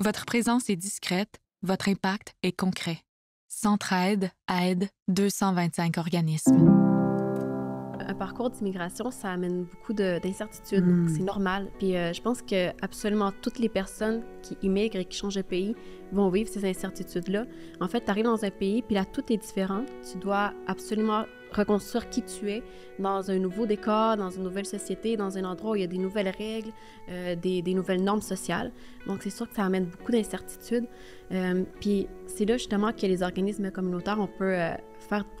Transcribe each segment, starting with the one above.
Votre présence est discrète, votre impact est concret. Centraide aide 225 organismes. Un parcours d'immigration, ça amène beaucoup d'incertitudes. C'est normal. Puis je pense que absolument toutes les personnes qui immigrent et qui changent de pays vont vivre ces incertitudes-là. En fait, tu arrives dans un pays, puis là, tout est différent. Tu dois absolument reconstruire qui tu es dans un nouveau décor, dans une nouvelle société, dans un endroit où il y a des nouvelles règles, des nouvelles normes sociales. Donc, c'est sûr que ça amène beaucoup d'incertitudes. Puis c'est là, justement, que les organismes communautaires, on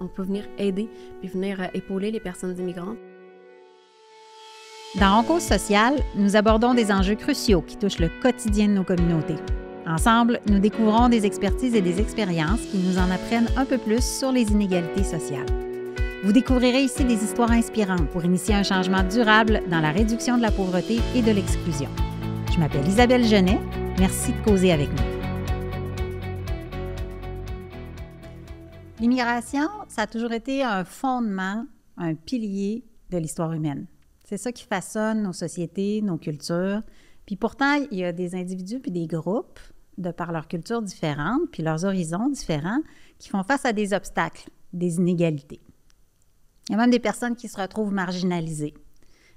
peut venir aider puis venir épauler les personnes immigrantes. Dans On cause sociale, nous abordons des enjeux cruciaux qui touchent le quotidien de nos communautés. Ensemble, nous découvrons des expertises et des expériences qui nous en apprennent un peu plus sur les inégalités sociales. Vous découvrirez ici des histoires inspirantes pour initier un changement durable dans la réduction de la pauvreté et de l'exclusion. Je m'appelle Isabelle Genet. Merci de causer avec nous. L'immigration, ça a toujours été un fondement, un pilier de l'histoire humaine. C'est ça qui façonne nos sociétés, nos cultures. Puis pourtant, il y a des individus puis des groupes, de par leurs cultures différentes puis leurs horizons différents, qui font face à des obstacles, des inégalités. Il y a même des personnes qui se retrouvent marginalisées,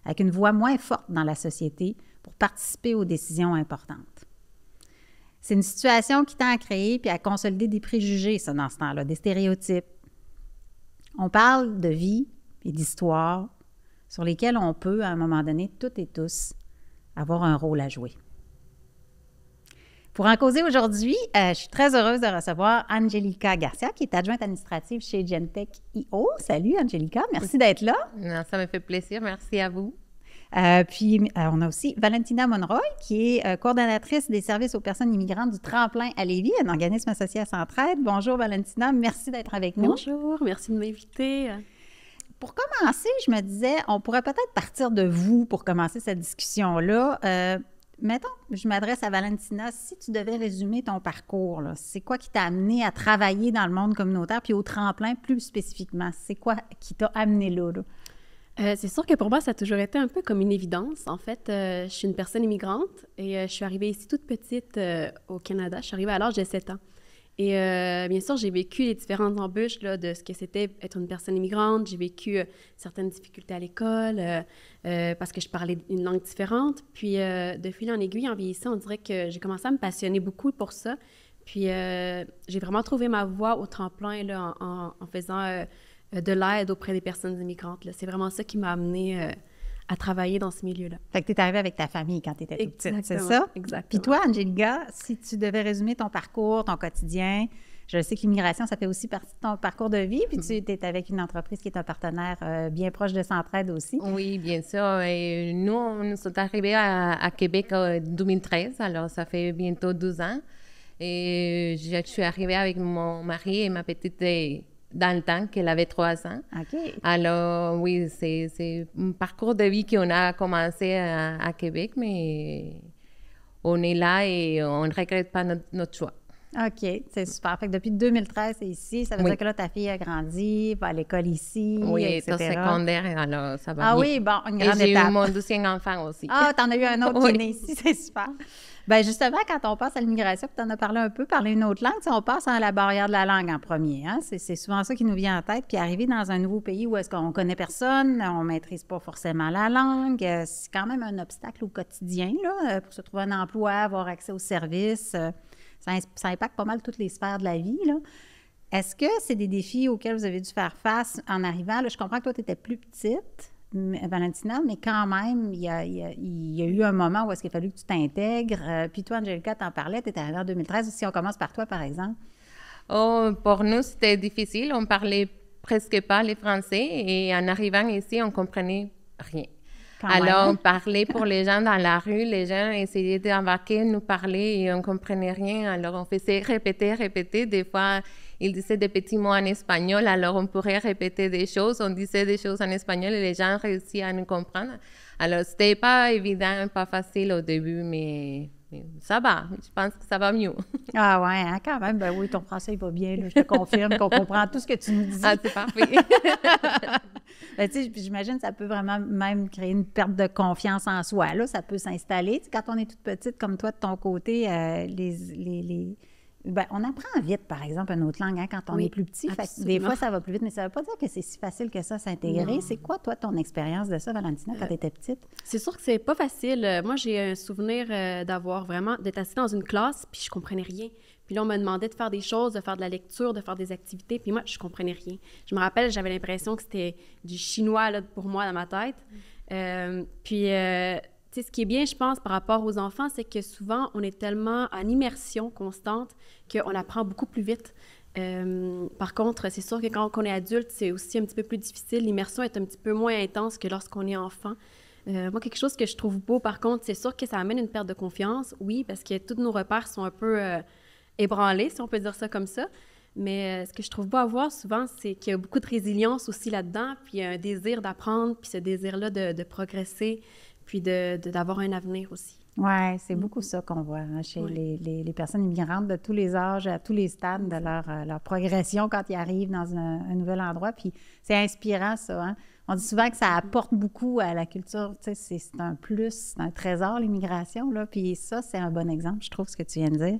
avec une voix moins forte dans la société pour participer aux décisions importantes. C'est une situation qui tend à créer puis à consolider des préjugés, ça, dans ce temps-là, des stéréotypes. On parle de vie et d'histoire sur lesquelles on peut, à un moment donné, toutes et tous, avoir un rôle à jouer. Pour en causer aujourd'hui, je suis très heureuse de recevoir Angelica Garcia, qui est adjointe administrative chez Gentech.io. Salut Angelica, merci d'être là. Ça me fait plaisir, merci à vous. Puis, on a aussi Valentina Monroy, qui est coordonnatrice des services aux personnes immigrantes du Tremplin à Lévis, un organisme associé à Centraide. Bonjour Valentina, merci d'être avec nous. Bonjour, merci de m'inviter. Pour commencer, je me disais, on pourrait peut-être partir de vous pour commencer cette discussion-là. Mettons, je m'adresse à Valentina. Si tu devais résumer ton parcours, là, c'est quoi qui t'a amené à travailler dans le monde communautaire, puis au Tremplin plus spécifiquement? C'est quoi qui t'a amené là? C'est sûr que pour moi, ça a toujours été un peu comme une évidence. En fait, je suis une personne immigrante et je suis arrivée ici toute petite au Canada. Je suis arrivée à l'âge de 7 ans. Et bien sûr, j'ai vécu les différentes embûches là, de ce que c'était être une personne immigrante. J'ai vécu certaines difficultés à l'école parce que je parlais une langue différente. Puis, de fil en aiguille, en vieillissant, on dirait que j'ai commencé à me passionner beaucoup pour ça. Puis, j'ai vraiment trouvé ma voie au tremplin là, en faisant de l'aide auprès des personnes immigrantes. Là. C'est vraiment ça qui m'a amenée à travailler dans ce milieu-là. Fait que tu es arrivée avec ta famille quand tu étais toute petite, c'est ça? Exactement. Puis toi, Angelica, si tu devais résumer ton parcours, ton quotidien, je sais que l'immigration, ça fait aussi partie de ton parcours de vie, puis tu es avec une entreprise qui est un partenaire bien proche de Centraide aussi. Oui, bien sûr. Et nous sommes arrivés à Québec en 2013, alors ça fait bientôt 12 ans. Et je suis arrivée avec mon mari et ma petite dans le temps qu'elle avait 3 ans. OK. Alors, oui, c'est un parcours de vie qu'on a commencé à Québec, mais on est là et on ne regrette pas notre choix. OK, c'est super. Fait que depuis 2013, c'est ici. Ça veut dire que là, ta fille a grandi, va à l'école ici, oui, etc. Oui, c'est secondaire, alors ça va Ah bien. Oui, bon, une grande et j'ai étape. eu mon deuxième enfant aussi. Ah, t'en as eu un autre qui est né ici, c'est super. Bien, justement, quand on passe à l'immigration, puis tu en as parlé un peu, parler une autre langue, on passe à la barrière de la langue en premier. Hein? C'est souvent ça qui nous vient en tête. Puis arriver dans un nouveau pays où est-ce qu'on connaît personne, on ne maîtrise pas forcément la langue, c'est quand même un obstacle au quotidien, là, pour se trouver un emploi, avoir accès aux services. Ça impacte pas mal toutes les sphères de la vie, là. Est-ce que c'est des défis auxquels vous avez dû faire face en arrivant? Là, je comprends que toi, tu étais plus petite, Valentina, mais quand même, il y a eu un moment où est-ce qu'il a fallu que tu t'intègres. Puis toi, Angelica, t'en parlais, tu étais arrivée en 2013. Si on commence par toi, par exemple. Oh, pour nous, c'était difficile. On parlait presque pas le français et en arrivant ici, on comprenait rien. Alors, on parlait pour les gens dans la rue, les gens essayaient d'embarquer, nous parler et on ne comprenait rien. Alors, on faisait répéter. Des fois, ils disaient des petits mots en espagnol, alors on pourrait répéter des choses. On disait des choses en espagnol et les gens réussissaient à nous comprendre. Alors, ce n'était pas évident, pas facile au début, mais ça va. Je pense que ça va mieux. Ah ouais, hein, quand même. Ben oui, ton français, il va bien. Là, je te confirme qu'on comprend tout ce que tu nous dis. Ah, c'est parfait. Ben, tu sais, j'imagine que ça peut vraiment même créer une perte de confiance en soi. Là, ça peut s'installer. Tu sais, quand on est toute petite, comme toi, de ton côté, ben, on apprend vite, par exemple, une autre langue quand on est plus petit. Fait que des fois, ça va plus vite, mais ça ne veut pas dire que c'est si facile que ça s'intégrer. C'est quoi, toi, ton expérience de ça, Valentina, quand tu étais petite? C'est sûr que c'est pas facile. Moi, j'ai un souvenir d'être assise dans une classe, puis je comprenais rien. Puis là, on me demandait de faire des choses, de faire de la lecture, de faire des activités, puis moi, je comprenais rien. Je me rappelle, j'avais l'impression que c'était du chinois là, pour moi dans ma tête. Tu sais, ce qui est bien, je pense, par rapport aux enfants, c'est que souvent, on est tellement en immersion constante qu'on apprend beaucoup plus vite. Par contre, c'est sûr que quand on est adulte, c'est aussi un petit peu plus difficile. L'immersion est un petit peu moins intense que lorsqu'on est enfant. Moi, quelque chose que je trouve beau, par contre, c'est sûr que ça amène une perte de confiance, oui, parce que tous nos repères sont un peu ébranlés, si on peut dire ça comme ça. Mais ce que je trouve beau à voir souvent, c'est qu'il y a beaucoup de résilience aussi là-dedans, puis un désir d'apprendre, puis ce désir-là de progresser, puis d'avoir un avenir aussi. Oui, c'est beaucoup ça qu'on voit chez les personnes immigrantes de tous les âges, à tous les stades de leur progression quand ils arrivent dans un nouvel endroit. Puis c'est inspirant, ça. Hein? On dit souvent que ça apporte beaucoup à la culture. Tu sais, c'est un plus, c'est un trésor, l'immigration. Là. Puis ça, c'est un bon exemple, je trouve, ce que tu viens de dire.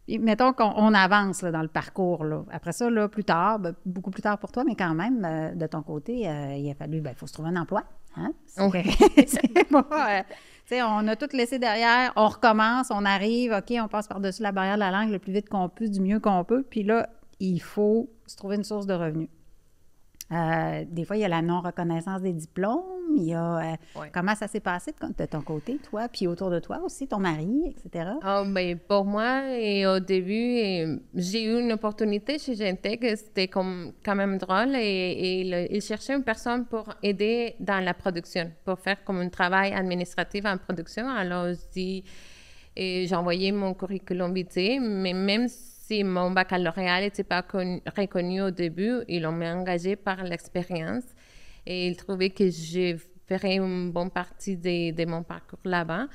Et mettons qu'on avance là, dans le parcours. Là. Après ça, là, plus tard, beaucoup plus tard pour toi, mais quand même, de ton côté, il a fallu, il faut se trouver un emploi. Hein? C'est pas... tu sais, on a tout laissé derrière, on recommence, on arrive, OK, on passe par-dessus la barrière de la langue le plus vite qu'on peut, du mieux qu'on peut. Puis là, il faut se trouver une source de revenus. Des fois, il y a la non-reconnaissance des diplômes. Il y a comment ça s'est passé de ton côté, toi, puis autour de toi aussi, ton mari, etc.? Ben, pour moi, au début, j'ai eu une opportunité chez Gentech. C'était quand même drôle. Et ils cherchaient une personne pour aider dans la production, pour faire comme un travail administratif en production. Alors, j'ai envoyé mon curriculum vitae, mais même si mon baccalauréat n'était pas reconnu au début, ils m'ont engagé par l'expérience. Et ils trouvaient que je ferais une bonne partie de mon parcours là-bas.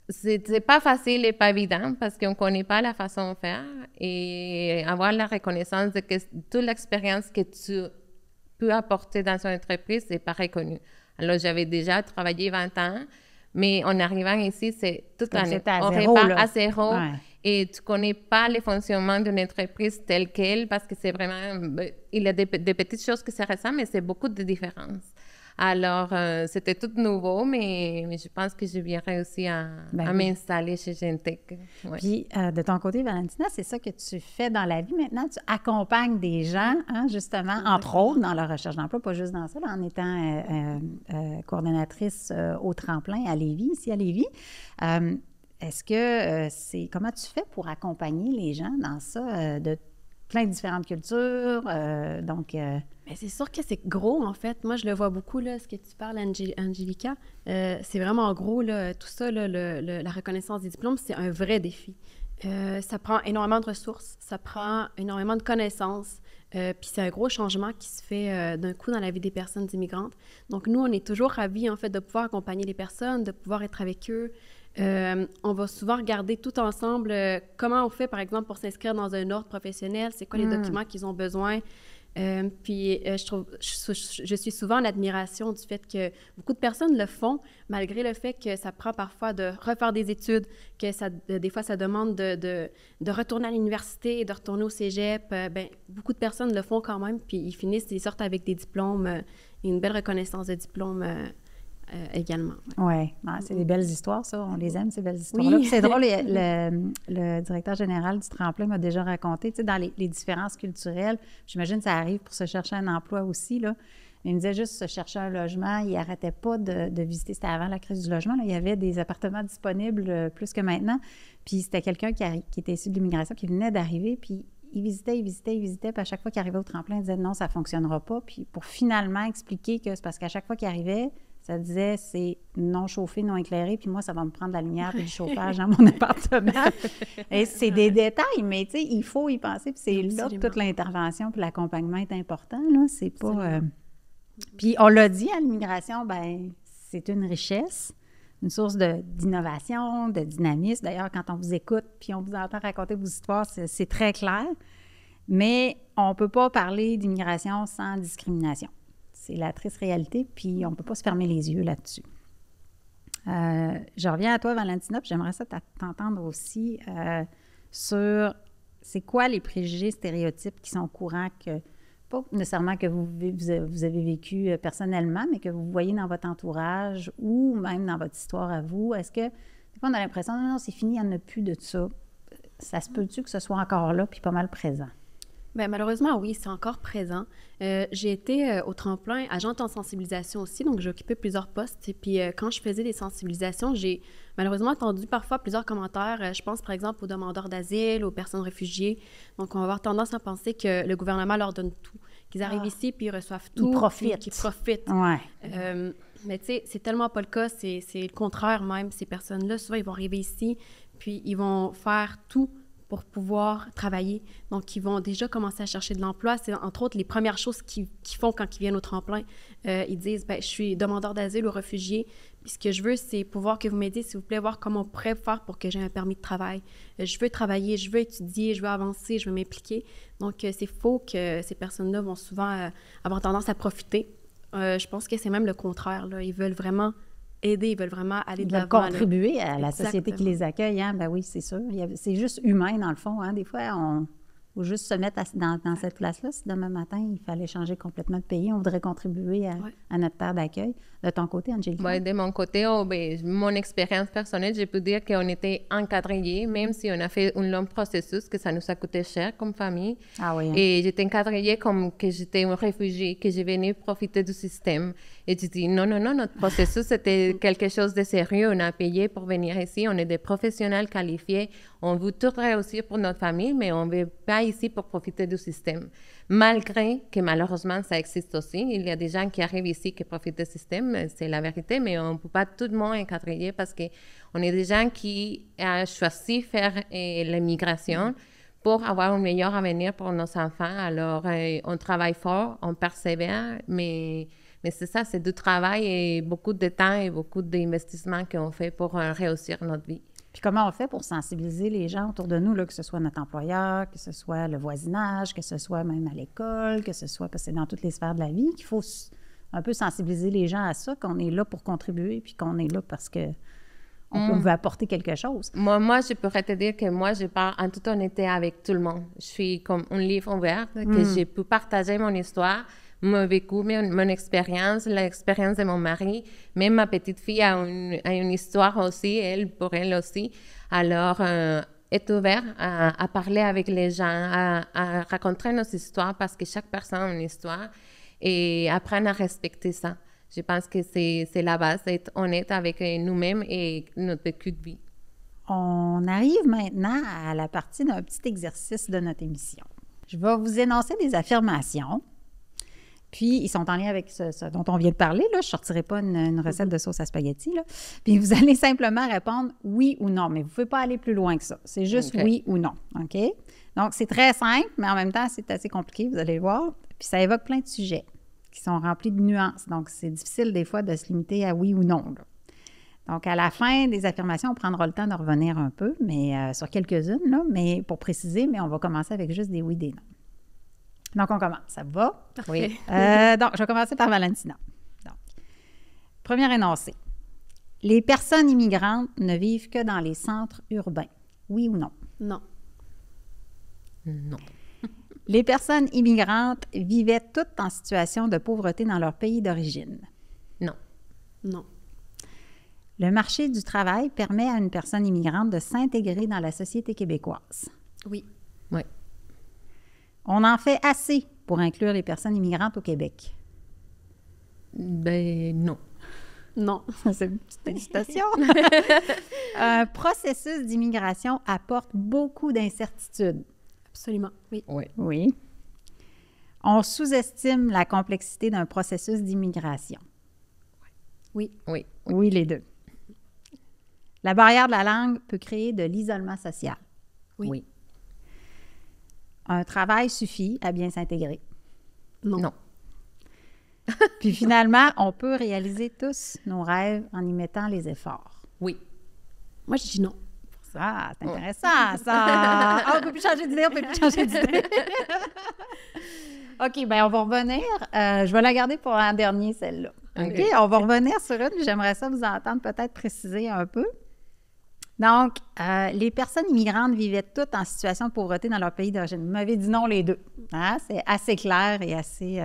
C'était pas facile et pas évident parce qu'on ne connaît pas la façon de faire. Et avoir la reconnaissance de que toute l'expérience que tu peux apporter dans une entreprise n'est pas reconnue. Alors, j'avais déjà travaillé 20 ans, mais en arrivant ici, c'est toute l'année. On repart à zéro. Ouais. Et tu ne connais pas le fonctionnement d'une entreprise telle qu'elle parce que c'est vraiment... Il y a des petites choses qui se ressemblent, mais c'est beaucoup de différences. Alors, c'était tout nouveau, mais je pense que j'ai bien réussi à m'installer chez Gentech. Ouais. Puis, de ton côté, Valentina, c'est ça que tu fais dans la vie maintenant? Tu accompagnes des gens, hein, justement, entre autres, dans leur recherche d'emploi, pas juste dans ça, là, en étant coordonnatrice au tremplin à Lévis, ici à Lévis. Est-ce que comment tu fais pour accompagner les gens dans ça, de plein de différentes cultures? Bien, c'est sûr que c'est gros, en fait. Moi, je le vois beaucoup, là, ce que tu parles, Angelica. C'est vraiment gros, là, tout ça, là, la reconnaissance des diplômes, c'est un vrai défi. Ça prend énormément de ressources, ça prend énormément de connaissances, puis c'est un gros changement qui se fait d'un coup dans la vie des personnes immigrantes. Donc, nous, on est toujours ravis, en fait, de pouvoir accompagner les personnes, de pouvoir être avec eux. On va souvent regarder tout ensemble comment on fait, par exemple, pour s'inscrire dans un ordre professionnel, c'est quoi les documents qu'ils ont besoin. Je suis souvent en admiration du fait que beaucoup de personnes le font, malgré le fait que ça prend parfois de refaire des études, que des fois, ça demande de retourner à l'université, de retourner au cégep. Beaucoup de personnes le font quand même, puis ils sortent avec des diplômes et une belle reconnaissance de diplôme également. Oui, c'est des belles histoires, ça. On les aime, ces belles histoires-là. Oui. C'est drôle, le directeur général du Tremplin m'a déjà raconté, tu sais, dans les différences culturelles, j'imagine que ça arrive pour se chercher un emploi aussi, là. Mais il me disait juste se chercher un logement, il n'arrêtait pas de visiter. C'était avant la crise du logement, là, il y avait des appartements disponibles plus que maintenant. Puis c'était quelqu'un qui était issu de l'immigration, qui venait d'arriver, puis il visitait, puis à chaque fois qu'il arrivait au Tremplin, il disait non, ça ne fonctionnera pas. Puis pour finalement expliquer que c'est parce qu'à chaque fois qu'il arrivait, ça disait c'est non chauffé, non éclairé, puis moi, ça va me prendre de la lumière et du chauffage dans mon appartement. Et c'est des détails, mais tu sais, il faut y penser, puis c'est là que toute l'intervention puis l'accompagnement est important, là. C'est pas... Puis on l'a dit, à l'immigration, bien, c'est une richesse, une source d'innovation, de dynamisme. D'ailleurs, quand on vous écoute puis on vous entend raconter vos histoires, c'est très clair. Mais on ne peut pas parler d'immigration sans discrimination. C'est la triste réalité, puis on ne peut pas se fermer les yeux là-dessus. Je reviens à toi, Valentina, puis j'aimerais ça t'entendre aussi sur c'est quoi les préjugés, stéréotypes qui sont courants, pas nécessairement que vous avez vécu personnellement, mais que vous voyez dans votre entourage ou même dans votre histoire à vous. Est-ce que des fois on a l'impression, non, c'est fini, il n'y en a plus de ça. Ça se peut-tu que ce soit encore là, puis pas mal présent? Bien, malheureusement, oui, c'est encore présent. J'ai été au tremplin agente en sensibilisation aussi, donc j'ai occupé plusieurs postes. Et puis, quand je faisais des sensibilisations, j'ai malheureusement entendu parfois plusieurs commentaires. Je pense, par exemple, aux demandeurs d'asile, aux personnes réfugiées. Donc, on va avoir tendance à penser que le gouvernement leur donne tout, qu'ils arrivent ici puis ils reçoivent tout. Ils profitent. Qu'ils profitent. Ouais. Mais tu sais, c'est tellement pas le cas. C'est le contraire même. Ces personnes-là, souvent, ils vont arriver ici puis ils vont faire tout pour pouvoir travailler. Donc, ils vont déjà commencer à chercher de l'emploi. C'est entre autres les premières choses qu'ils font quand ils viennent au tremplin. Ils disent, bien, je suis demandeur d'asile ou réfugié, puis ce que je veux, c'est pouvoir que vous m'aidiez, s'il vous plaît, voir comment on pourrait faire pour que j'ai un permis de travail. Je veux travailler, je veux étudier, je veux avancer, je veux m'impliquer. Donc, c'est faux que ces personnes-là vont souvent avoir tendance à profiter. Je pense que c'est même le contraire, là. Ils veulent vraiment aider, ils veulent vraiment aller de l'avant. Ils veulent contribuer à la Exactement. société qui les accueille. Hein? Ben oui, c'est sûr. C'est juste humain, dans le fond. Hein? Des fois, on faut juste se mettre dans cette place-là. Si demain matin, il fallait changer complètement de pays, on voudrait contribuer à notre terre d'accueil. De ton côté, Angélique? Oui, de mon côté, mon expérience personnelle, je peux dire qu'on était encadrés, même si on a fait un long processus, que ça nous a coûté cher comme famille. Ah oui. Hein? Et j'étais encadrée comme que j'étais un réfugié, que je venais profiter du système. Et je dis, non, notre processus, c'était quelque chose de sérieux. On a payé pour venir ici. On est des professionnels qualifiés. On veut tout réussir pour notre famille, mais on ne veut pas ici pour profiter du système. Malgré que malheureusement, ça existe aussi. Il y a des gens qui arrivent ici qui profitent du système, c'est la vérité, mais on ne peut pas tout le monde encadrer parce qu'on est des gens qui ont choisi faire l'immigration pour avoir un meilleur avenir pour nos enfants. Alors, on travaille fort, on persévère, mais c'est ça, c'est du travail et beaucoup de temps et beaucoup d'investissement qu'on fait pour réussir notre vie. Puis comment on fait pour sensibiliser les gens autour de nous, là, que ce soit notre employeur, que ce soit le voisinage, que ce soit même à l'école, que ce soit, parce que c'est dans toutes les sphères de la vie, qu'il faut un peu sensibiliser les gens à ça, qu'on est là pour contribuer, puis qu'on est là parce qu'on veut apporter quelque chose. Moi, je pourrais te dire que moi, je parle en toute honnêteté avec tout le monde. Je suis comme un livre ouvert, que j'ai pu partager mon histoire, mon vécu, mon expérience, l'expérience de mon mari. Même ma petite fille a une histoire aussi, pour elle aussi. Alors, être ouvert à parler avec les gens, à raconter nos histoires parce que chaque personne a une histoire et apprendre à respecter ça. Je pense que c'est la base, d'être honnête avec nous-mêmes et notre vécu de vie. On arrive maintenant à la partie d'un petit exercice de notre émission. Je vais vous énoncer des affirmations. Puis, ils sont en lien avec ce dont on vient de parler. Là. Je ne sortirai pas une recette de sauce à spaghetti. Là. Puis, vous allez simplement répondre oui ou non. Mais vous ne pouvez pas aller plus loin que ça. C'est juste oui ou non. OK? Donc, c'est très simple, mais en même temps, c'est assez compliqué. Vous allez le voir. Puis, ça évoque plein de sujets qui sont remplis de nuances. Donc, c'est difficile des fois de se limiter à oui ou non. Là. Donc, à la fin des affirmations, on prendra le temps de revenir un peu, mais sur quelques-unes, là, mais pour préciser, mais on va commencer avec juste des oui, des non. Donc, on commence. Ça vous va? Oui. Donc, je vais commencer par Valentina. Donc, premier énoncé. Les personnes immigrantes ne vivent que dans les centres urbains. Oui ou non? Non. Non. Les personnes immigrantes vivaient toutes en situation de pauvreté dans leur pays d'origine. Non. Non. Le marché du travail permet à une personne immigrante de s'intégrer dans la société québécoise. Oui. Oui. On en fait assez pour inclure les personnes immigrantes au Québec. Ben non. Non. C'est une petite hésitation. Un processus d'immigration apporte beaucoup d'incertitudes. Absolument. Oui. Oui. Oui. On sous-estime la complexité d'un processus d'immigration. Oui. Oui. Oui, les deux. La barrière de la langue peut créer de l'isolement social. Oui. Un travail suffit à bien s'intégrer. Non. Non. Puis finalement, on peut réaliser tous nos rêves en y mettant les efforts. Oui. Moi, je dis non. Ah, c'est intéressant, ça! Ah, on peut plus changer d'idée, OK, bien, on va revenir. Je vais la garder pour un dernier, celle-là. OK, on va revenir sur une, puis j'aimerais ça vous entendre peut-être préciser un peu. Donc, les personnes immigrantes vivaient toutes en situation de pauvreté dans leur pays d'origine. Vous m'avez dit non les deux. Hein? C'est assez clair et assez...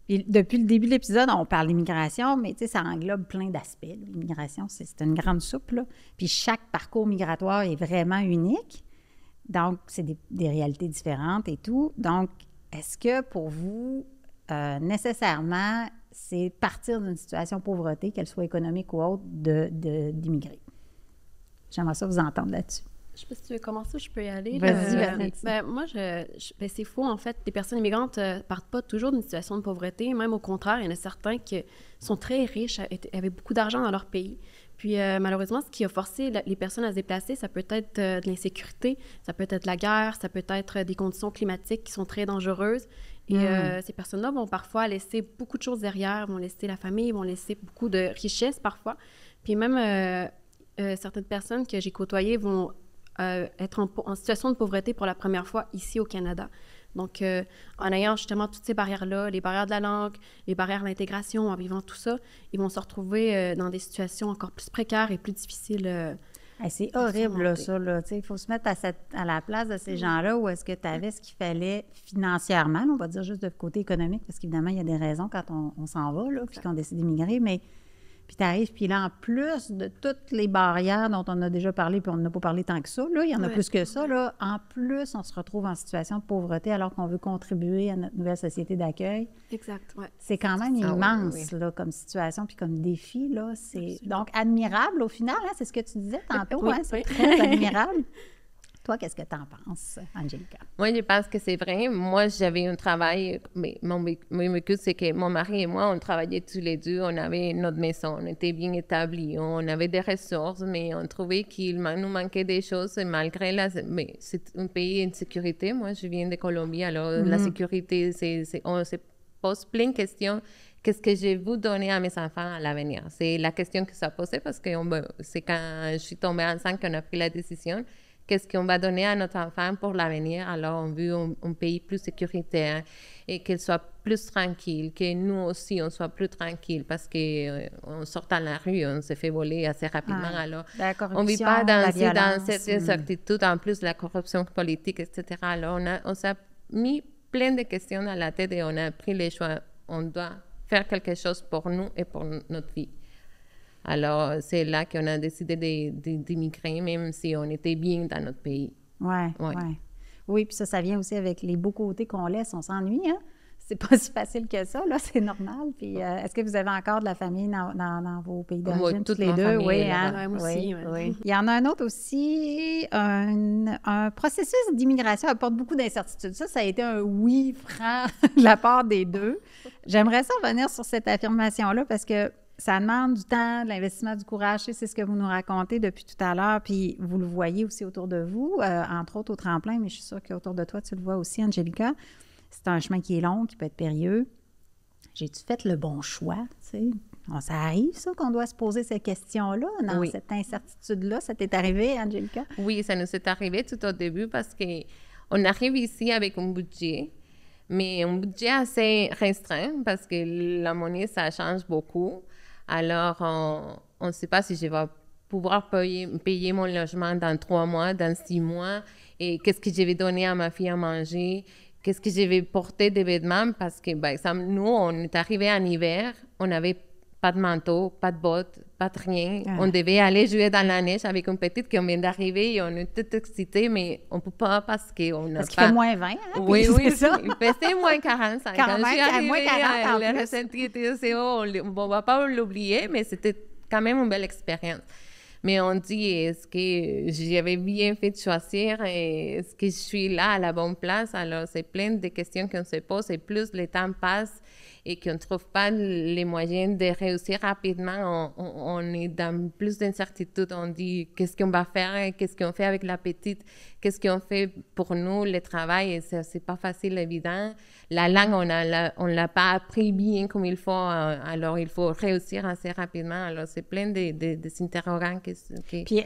Puis depuis le début de l'épisode, on parle d'immigration, mais tu sais, ça englobe plein d'aspects. L'immigration, c'est une grande soupe, là. Puis chaque parcours migratoire est vraiment unique. Donc, c'est des réalités différentes et tout. Donc, est-ce que pour vous, nécessairement, c'est partir d'une situation de pauvreté, qu'elle soit économique ou autre, d'immigrer? J'aimerais ça vous entendre là-dessus. Je sais pas si tu veux commencer ou je peux y aller. Vas-y, moi, c'est faux, en fait. Les personnes immigrantes partent pas toujours d'une situation de pauvreté. Même au contraire, il y en a certains qui sont très riches, avaient beaucoup d'argent dans leur pays. Puis, malheureusement, ce qui a forcé les personnes à se déplacer, ça peut être de l'insécurité, ça peut être la guerre, ça peut être des conditions climatiques qui sont très dangereuses. Et ces personnes-là vont parfois laisser beaucoup de choses derrière, vont laisser la famille, vont laisser beaucoup de richesses parfois. Puis même certaines personnes que j'ai côtoyées vont être en situation de pauvreté pour la première fois ici au Canada. Donc, en ayant justement toutes ces barrières-là, les barrières de la langue, les barrières de l'intégration, en vivant tout ça, ils vont se retrouver dans des situations encore plus précaires et plus difficiles. C'est horrible, là, ça. Il faut se mettre à la place de ces gens-là où est-ce que tu avais ce qu'il fallait financièrement, on va dire juste de côté économique, parce qu'évidemment, il y a des raisons quand on s'en va, là, puis qu'on décide d'immigrer, mais puis tu arrives, puis là, en plus de toutes les barrières dont on a déjà parlé, puis on n'a pas parlé tant que ça, là, il y en a plus que ça, là. En plus, on se retrouve en situation de pauvreté alors qu'on veut contribuer à notre nouvelle société d'accueil. Exact, oui. C'est quand même immense, là, comme situation, puis comme défi, là. C'est donc admirable, au final, hein, c'est ce que tu disais tantôt, hein, c'est très admirable. Toi, qu'est-ce que tu en penses, Angelica? Moi, je pense que c'est vrai. Moi, j'avais un travail, mais mon vécu, c'est que mon mari et moi, on travaillait tous les deux, on avait notre maison, on était bien établis, on avait des ressources, mais on trouvait qu'il nous manquait des choses, malgré mais c'est un pays en sécurité. Moi, je viens de Colombie, alors la sécurité, on se pose plein de questions. Qu'est-ce que je vais vous donner à mes enfants à l'avenir? C'est la question que ça posait parce que c'est quand je suis tombée enceinte qu'on a pris la décision. Qu'est-ce qu'on va donner à notre enfant pour l'avenir? Alors, on veut un pays plus sécuritaire et qu'il soit plus tranquille, que nous aussi, on soit plus tranquille parce qu'on sort dans la rue, on se fait voler assez rapidement. Alors, on ne vit pas dans cette incertitude, en plus la corruption politique, etc. Alors, on s'est mis plein de questions dans la tête et on a pris les choix. On doit faire quelque chose pour nous et pour notre vie. Alors, c'est là qu'on a décidé d'immigrer, même si on était bien dans notre pays. Oui. Oui, puis ça vient aussi avec les beaux côtés qu'on laisse. On s'ennuie, hein? C'est pas si facile que ça, là, c'est normal. Puis, est-ce que vous avez encore de la famille dans vos pays d'origine, oui, toutes les deux? Oui, hein? Moi aussi. Oui. Il y en a un autre aussi, un processus d'immigration apporte beaucoup d'incertitudes. Ça a été un oui franc de la part des deux. J'aimerais ça revenir sur cette affirmation-là parce que ça demande du temps, de l'investissement, du courage. C'est ce que vous nous racontez depuis tout à l'heure, puis vous le voyez aussi autour de vous, entre autres au tremplin, mais je suis sûre qu'autour de toi, tu le vois aussi, Angelica. C'est un chemin qui est long, qui peut être périlleux. J'ai-tu fait le bon choix, tu sais? Ça arrive, ça, qu'on doit se poser ces questions-là, dans cette incertitude-là. Ça t'est arrivé, Angelica? Oui, ça nous est arrivé tout au début parce qu'on arrive ici avec un budget, mais un budget assez restreint parce que la monnaie, ça change beaucoup. Alors, on ne sait pas si je vais pouvoir payer mon logement dans 3 mois, dans 6 mois, et qu'est-ce que je vais donner à ma fille à manger, qu'est-ce que je vais porter des vêtements, parce que, par exemple, nous, on est arrivés en hiver, on n'avait pas de manteau, pas de bottes, pas de rien. On devait aller jouer dans la neige avec une petite qui vient d'arriver et on est tout excités, mais on ne peut pas parce qu'on n'a pas... Parce qu'il fait moins 20, hein? Oui, c'est ça. Il faisait moins 45. Quand je suis arrivée, moins 40 le ressenti était assez haut. On ne va pas l'oublier, mais c'était quand même une belle expérience. Mais on dit, est-ce que j'avais bien fait de choisir et est-ce que je suis là à la bonne place? Alors, c'est plein de questions qu'on se pose et plus le temps passe et qu'on ne trouve pas les moyens de réussir rapidement, on est dans plus d'incertitude. On dit qu'est-ce qu'on va faire, qu'est-ce qu'on fait avec la petite, qu'est-ce qu'on fait pour nous, le travail, et c'est pas facile, évident. La langue, on l'a pas appris bien comme il faut, alors il faut réussir assez rapidement. Alors, c'est plein des interrogants. Puis,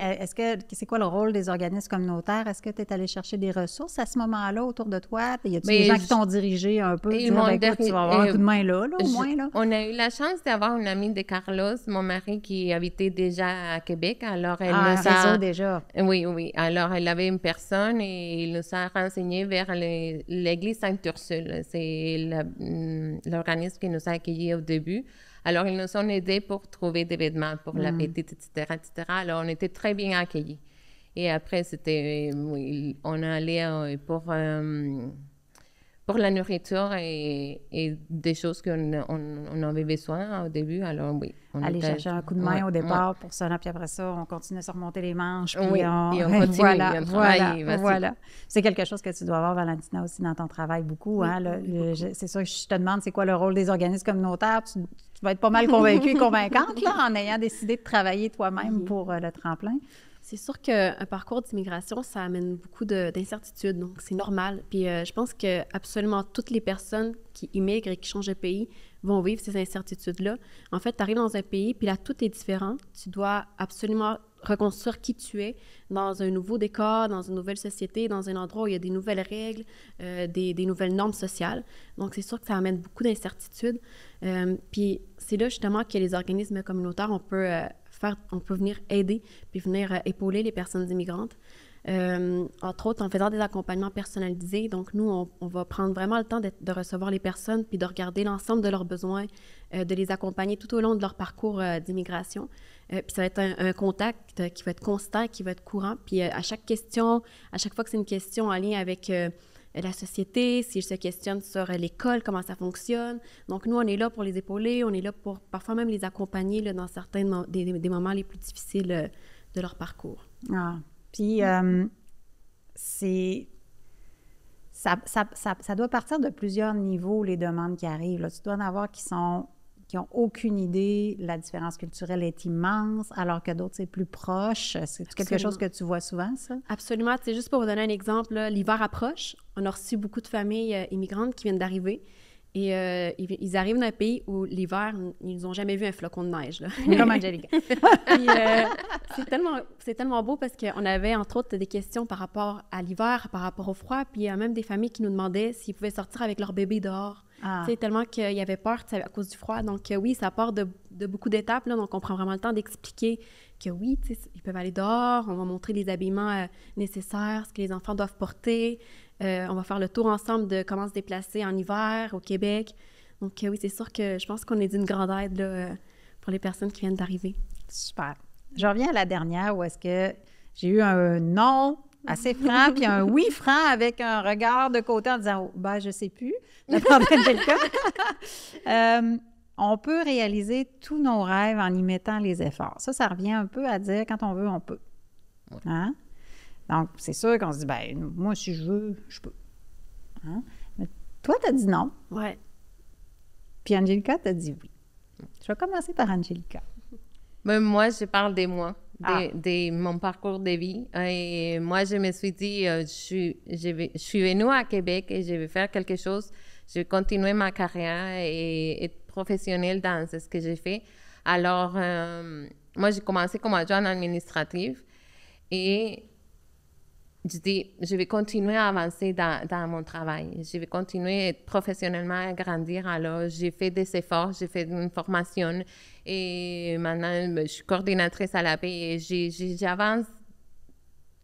c'est quoi le rôle des organismes communautaires? Est-ce que tu es allé chercher des ressources à ce moment-là autour de toi? Y a-t-il des gens qui t'ont dirigé un peu? Tu vas avoir un coup de main là, au moins, là? On a eu la chance d'avoir une amie de Carlos, mon mari, qui habitait déjà à Québec. Alors, elle un nous a... réseau déjà. Oui. Alors, elle avait une personne et il nous a renseigné vers l'église Sainte-Ursule. C'est l'organisme qui nous a accueillis au début. Alors, ils nous ont aidés pour trouver des vêtements pour la petite, etc. Alors, on était très bien accueillis. Et après, on allait pour la nourriture et des choses qu'on avait besoin au début. Alors, oui. Aller chercher un coup de main au départ pour ça, puis après ça, on continue à se remonter les manches. Puis on continue. Voilà. C'est quelque chose que tu dois avoir, Valentina, aussi dans ton travail beaucoup. Hein, c'est sûr que je te demande, c'est quoi le rôle des organismes communautaires? Tu vas être pas mal convaincue et convaincante là, en ayant décidé de travailler toi-même pour le tremplin. C'est sûr qu'un parcours d'immigration, ça amène beaucoup d'incertitudes, donc c'est normal. Puis je pense que absolument toutes les personnes qui immigrent et qui changent de pays vont vivre ces incertitudes-là. En fait, tu arrives dans un pays, puis là, tout est différent. Tu dois absolument reconstruire qui tu es dans un nouveau décor, dans une nouvelle société, dans un endroit où il y a des nouvelles règles, des nouvelles normes sociales. Donc, c'est sûr que ça amène beaucoup d'incertitudes. Puis c'est là, justement, que les organismes communautaires, on peut venir aider puis venir épauler les personnes immigrantes. Entre autres, en faisant des accompagnements personnalisés. Donc, nous, on va prendre vraiment le temps de recevoir les personnes puis de regarder l'ensemble de leurs besoins, de les accompagner tout au long de leur parcours d'immigration. Puis ça va être un contact qui va être constant, qui va être courant. Puis à chaque fois que c'est une question en lien avec la société, s'ils se questionnent sur l'école, comment ça fonctionne. Donc, nous, on est là pour les épauler, on est là pour parfois même les accompagner là, dans certains des moments les plus difficiles de leur parcours. Ah, puis ça doit partir de plusieurs niveaux, les demandes qui arrivent. Là. Tu dois en avoir qui n'ont aucune idée, la différence culturelle est immense, alors que d'autres, c'est plus proche. C'est quelque chose que tu vois souvent, ça? Absolument. C'est juste pour vous donner un exemple, là, l'hiver approche. On a reçu beaucoup de familles immigrantes qui viennent d'arriver. Et ils arrivent dans un pays où l'hiver, ils n'ont jamais vu un flocon de neige. Là. Comme Angelica. Puis, c'est tellement beau parce qu'on avait, entre autres, des questions par rapport à l'hiver, par rapport au froid. Puis il y a même des familles qui nous demandaient s'ils pouvaient sortir avec leur bébé dehors. Tellement qu'il y avait peur à cause du froid. Donc oui, ça part de beaucoup d'étapes. Là, donc on prend vraiment le temps d'expliquer que oui, ils peuvent aller dehors. On va montrer les habillements nécessaires, ce que les enfants doivent porter. On va faire le tour ensemble de comment se déplacer en hiver au Québec. Donc oui, c'est sûr que je pense qu'on est d'une grande aide là, pour les personnes qui viennent d'arriver. Super. Je reviens à la dernière où est-ce que j'ai eu un non assez franc puis un oui franc avec un regard de côté en disant « ben je sais plus ». On peut réaliser tous nos rêves en y mettant les efforts. Ça revient un peu à dire quand on veut, on peut. Hein? Donc, c'est sûr qu'on se dit, ben moi, si je veux, je peux. Hein? Mais toi, tu as dit non. Ouais. Puis Angelica, tu as dit oui. Je vais commencer par Angelica. Mais moi, je parle de moi, de mon parcours de vie. Et moi, je me suis dit, je suis venue à Québec et je vais faire quelque chose. Je vais continuer ma carrière et être professionnelle dans ce que j'ai fait. Alors, moi, j'ai commencé comme adjointe administrative et je dis, je vais continuer à avancer dans mon travail. Je vais continuer professionnellement à grandir. Alors, j'ai fait des efforts, j'ai fait une formation et maintenant, je suis coordinatrice à la paix et j'avance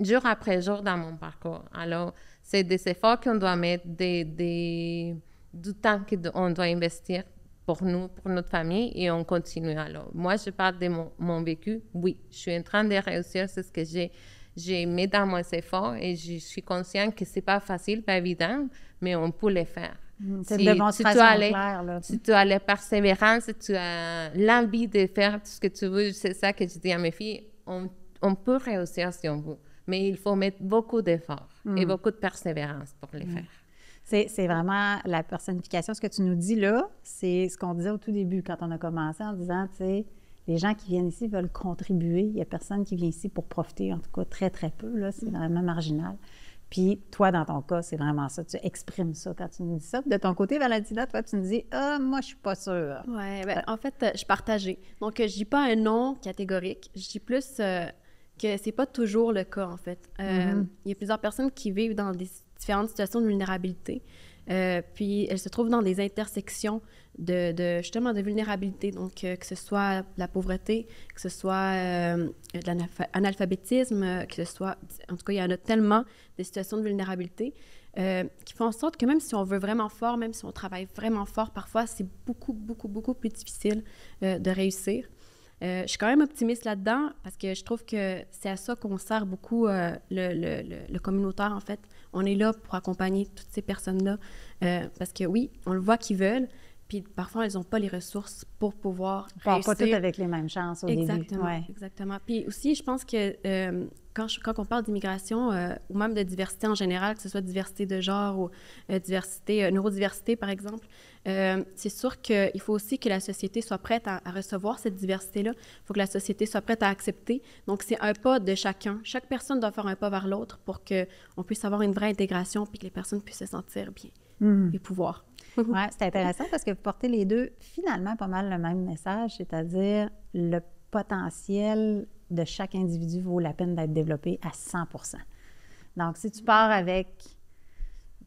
jour après jour dans mon parcours. Alors, c'est des efforts qu'on doit mettre, du temps qu'on doit investir pour nous, pour notre famille, et on continue. Alors, moi, je parle de mon vécu. Oui, je suis en train de réussir, c'est ce que j'ai mis dans mes efforts et je suis consciente que c'est pas facile, pas évident, mais on peut le faire. C'est une démonstration claire, là. Si tu as la persévérance, si tu as l'envie de faire tout ce que tu veux, c'est ça que je dis à mes filles, on peut réussir si on veut, mais il faut mettre beaucoup d'efforts et beaucoup de persévérance pour le faire. C'est vraiment la personnification. Ce que tu nous dis là, c'est ce qu'on disait au tout début quand on a commencé en disant, tu sais, les gens qui viennent ici veulent contribuer. Il n'y a personne qui vient ici pour profiter, en tout cas très, très peu. Là, c'est vraiment marginal. Puis toi, dans ton cas, c'est vraiment ça. Tu exprimes ça quand tu nous dis ça. Puis de ton côté, Valentina, toi, tu nous dis « Ah, moi, je suis pas sûre. » Oui, bien, en fait, je suis partagée. Donc, je dis pas un non catégorique. Je dis plus que c'est pas toujours le cas, en fait. Il y a plusieurs personnes qui vivent dans des différentes situations de vulnérabilité. Puis, elles se trouvent dans des intersections justement de vulnérabilité. Donc, que ce soit la pauvreté, que ce soit de l'analphabétisme, que ce soit... En tout cas, il y en a tellement de situations de vulnérabilité qui font en sorte que même si on veut vraiment fort, même si on travaille vraiment fort, parfois, c'est beaucoup, beaucoup, beaucoup plus difficile de réussir. Je suis quand même optimiste là-dedans parce que je trouve que c'est à ça qu'on sert beaucoup le communautaire, en fait. On est là pour accompagner toutes ces personnes-là parce que oui, on le voit qu'ils veulent, puis parfois, elles n'ont pas les ressources pour pouvoir réussir. Pas toutes avec les mêmes chances au début. Exactement. Puis aussi, je pense que quand on parle d'immigration ou même de diversité en général, que ce soit diversité de genre ou neurodiversité, par exemple, c'est sûr qu'il faut aussi que la société soit prête à recevoir cette diversité-là. Il faut que la société soit prête à accepter. Donc, c'est un pas de chacun. Chaque personne doit faire un pas vers l'autre pour qu'on puisse avoir une vraie intégration puis que les personnes puissent se sentir bien et pouvoir. Oui, c'est intéressant parce que vous portez les deux finalement pas mal le même message, c'est-à-dire le potentiel de chaque individu vaut la peine d'être développé à 100%. Donc, si tu pars avec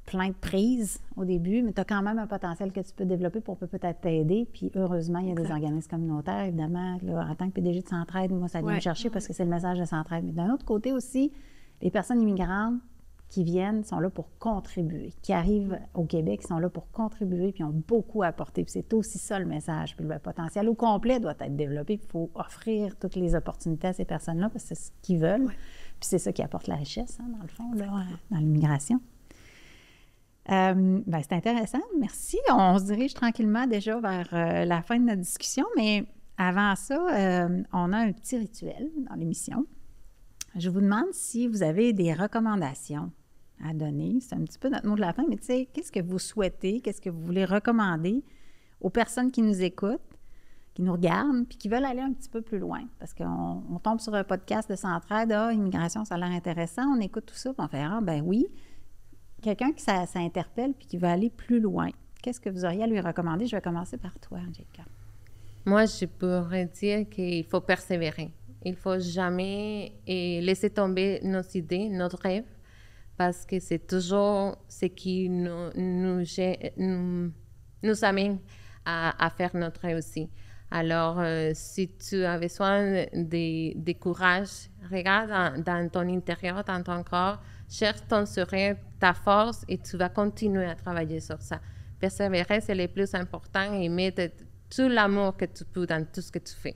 plein de prises au début, mais tu as quand même un potentiel que tu peux développer pour peut-être t'aider. Puis heureusement, il y a des organismes communautaires, évidemment. Là, en tant que PDG de Centraide, moi, ça vient me chercher parce que c'est le message de Centraide. Mais d'un autre côté aussi, les personnes immigrantes qui viennent sont là pour contribuer, qui arrivent au Québec, sont là pour contribuer puis ont beaucoup à apporter. Puis c'est aussi ça le message. Puis le potentiel au complet doit être développé. Puis il faut offrir toutes les opportunités à ces personnes-là parce que c'est ce qu'ils veulent. Puis c'est ça qui apporte la richesse, hein, dans le fond, là, dans l'immigration. C'est intéressant. Merci. On se dirige tranquillement déjà vers la fin de notre discussion, mais avant ça, on a un petit rituel dans l'émission. Je vous demande si vous avez des recommandations à donner. C'est un petit peu notre mot de la fin, mais tu sais, qu'est-ce que vous souhaitez, qu'est-ce que vous voulez recommander aux personnes qui nous écoutent, qui nous regardent, puis qui veulent aller un petit peu plus loin? Parce qu'on tombe sur un podcast de Centraide, immigration, ça a l'air intéressant, on écoute tout ça, puis on fait, ben oui. Quelqu'un qui ça interpelle puis qui veut aller plus loin, qu'est-ce que vous auriez à lui recommander? Je vais commencer par toi, Angelica. Moi, je pourrais dire qu'il faut persévérer. Il ne faut jamais laisser tomber nos idées, notre rêve, parce que c'est toujours ce qui nous amène à faire notre rêve aussi. Alors, si tu as besoin de courage, regarde dans ton intérieur, dans ton corps, cherche ton sourire, ta force, et tu vas continuer à travailler sur ça. Persévérer, c'est le plus important, et mettre tout l'amour que tu peux dans tout ce que tu fais.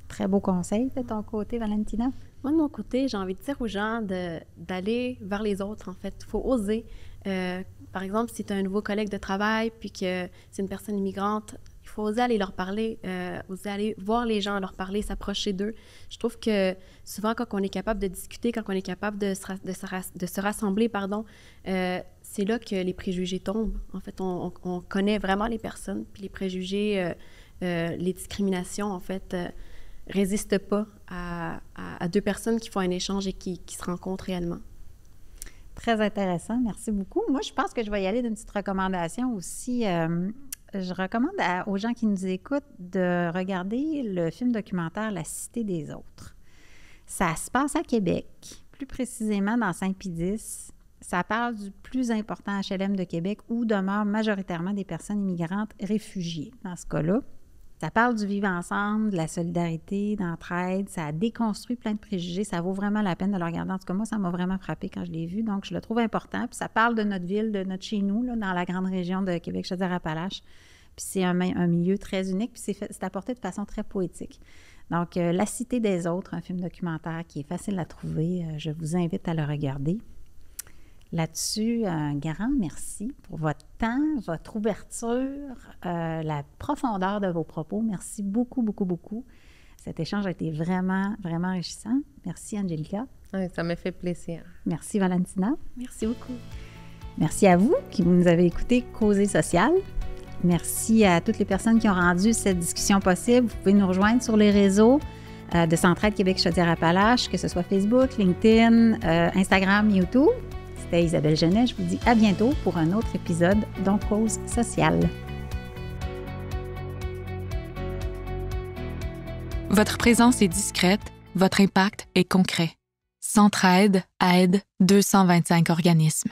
Très beau conseil de ton côté, Valentina. Moi, de mon côté, j'ai envie de dire aux gens d'aller vers les autres, en fait. Il faut oser. Par exemple, si tu as un nouveau collègue de travail puis que c'est une personne immigrante, il faut oser aller leur parler, oser aller voir les gens, leur parler, s'approcher d'eux. Je trouve que souvent, quand on est capable de discuter, quand on est capable de se rassembler, c'est là que les préjugés tombent. En fait, on connaît vraiment les personnes, puis les préjugés, les discriminations, en fait, résistent pas à deux personnes qui font un échange et qui se rencontrent réellement. Très intéressant. Merci beaucoup. Moi, je pense que je vais y aller d'une petite recommandation aussi. Je recommande aux gens qui nous écoutent de regarder le film documentaire « La Cité des autres ». Ça se passe à Québec, plus précisément dans Saint-Pédis. Ça parle du plus important HLM de Québec où demeurent majoritairement des personnes immigrantes réfugiées, dans ce cas-là. Ça parle du vivre ensemble, de la solidarité, d'entraide. Ça a déconstruit plein de préjugés. Ça vaut vraiment la peine de le regarder. En tout cas, moi, ça m'a vraiment frappé quand je l'ai vu. Donc, je le trouve important. Puis ça parle de notre ville, de notre chez nous, là, dans la grande région de Québec-Chaudière-Appalaches. Puis c'est un milieu très unique. Puis c'est apporté de façon très poétique. Donc, La Cité des autres, un film documentaire qui est facile à trouver. Je vous invite à le regarder. Là-dessus, un grand merci pour votre temps, votre ouverture, la profondeur de vos propos. Merci beaucoup, beaucoup, beaucoup. Cet échange a été vraiment, vraiment enrichissant. Merci, Angelica. Oui, ça me fait plaisir. Merci, Valentina. Merci beaucoup. Merci à vous qui nous avez écouté Causer social. Merci à toutes les personnes qui ont rendu cette discussion possible. Vous pouvez nous rejoindre sur les réseaux de Centraide Québec Chaudière-Appalaches, que ce soit Facebook, LinkedIn, Instagram, YouTube. C'était Isabelle Genet. Je vous dis à bientôt pour un autre épisode d'On Cause sociale. Votre présence est discrète, votre impact est concret. Centraide aide 225 organismes.